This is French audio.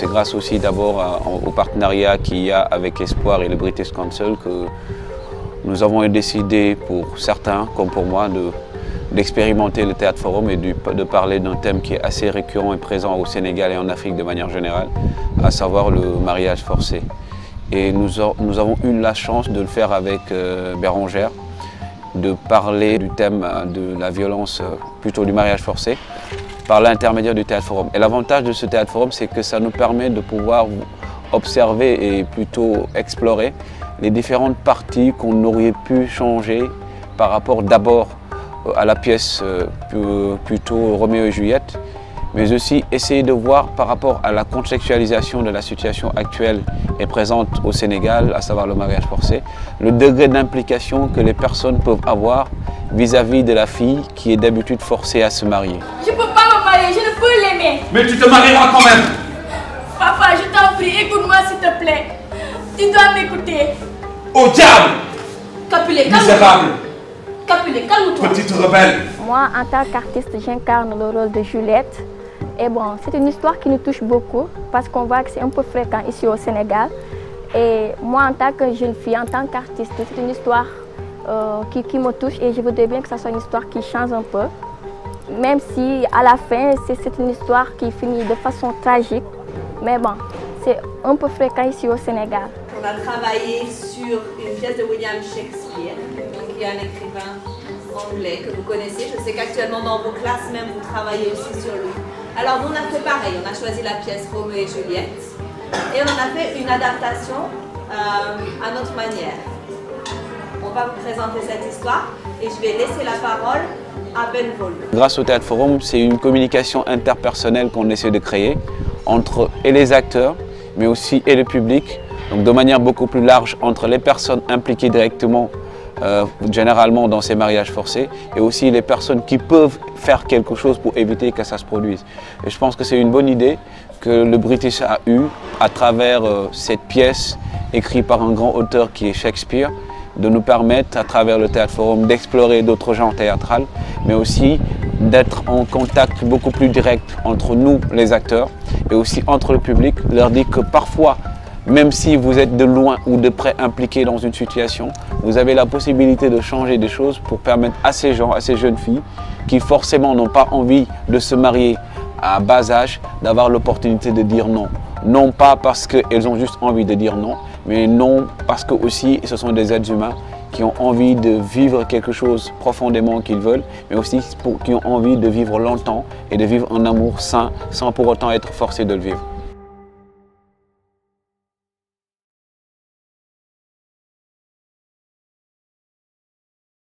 grâce aussi d'abord au partenariat qu'il y a avec Espoir et le British Council que nous avons décidé pour certains, comme pour moi, d'expérimenter le Théâtre Forum et de parler d'un thème qui est assez récurrent et présent au Sénégal et en Afrique de manière générale, à savoir le mariage forcé. Et nous avons eu la chance de le faire avec Bérangère, de parler du thème de la violence, plutôt du mariage forcé, par l'intermédiaire du Théâtre Forum. Et l'avantage de ce Théâtre Forum, c'est que ça nous permet de pouvoir observer et plutôt explorer les différentes parties qu'on aurait pu changer par rapport d'abord à la pièce plutôt Roméo et Juliette, mais aussi essayer de voir par rapport à la contextualisation de la situation actuelle et présente au Sénégal, à savoir le mariage forcé, le degré d'implication que les personnes peuvent avoir vis-à-vis de la fille qui est d'habitude forcée à se marier. Je ne peux pas me marier, je ne peux l'aimer. Mais tu te marieras quand même. Papa, je t'en prie, écoute-moi s'il te plaît. Tu dois m'écouter. Au diable! Capulet, misérable! Capulet, calme-toi. Petite rebelle! Moi, en tant qu'artiste, j'incarne le rôle de Juliette. Et bon, c'est une histoire qui nous touche beaucoup parce qu'on voit que c'est un peu fréquent ici au Sénégal. Et moi, en tant que jeune fille, en tant qu'artiste, c'est une histoire qui me touche et je voudrais bien que ça soit une histoire qui change un peu. Même si à la fin, c'est une histoire qui finit de façon tragique. Mais bon, c'est un peu fréquent ici au Sénégal. On a travaillé sur une pièce de William Shakespeare, donc il y a un écrivain anglais que vous connaissez. Je sais qu'actuellement dans vos classes même vous travaillez aussi sur lui. Alors nous on a fait pareil, on a choisi la pièce Roméo et Juliette et on en a fait une adaptation à notre manière. On va vous présenter cette histoire et je vais laisser la parole à Ben Vol. Grâce au Théâtre Forum, c'est une communication interpersonnelle qu'on essaie de créer entre les acteurs, mais aussi le public, donc de manière beaucoup plus large entre les personnes impliquées directement, généralement dans ces mariages forcés, et aussi les personnes qui peuvent faire quelque chose pour éviter que ça se produise. Et je pense que c'est une bonne idée que le British a eue à travers cette pièce écrite par un grand auteur qui est Shakespeare, de nous permettre, à travers le Théâtre Forum, d'explorer d'autres genres théâtrales, mais aussi d'être en contact beaucoup plus direct entre nous, les acteurs, et aussi entre le public, leur dire que parfois, même si vous êtes de loin ou de près impliqués dans une situation, vous avez la possibilité de changer des choses pour permettre à ces gens, à ces jeunes filles, qui forcément n'ont pas envie de se marier à bas âge, d'avoir l'opportunité de dire non. Non pas parce qu'elles ont juste envie de dire non, mais non parce que aussi ce sont des êtres humains qui ont envie de vivre quelque chose profondément qu'ils veulent, mais aussi qui ont envie de vivre longtemps et de vivre un amour sain sans pour autant être forcés de le vivre.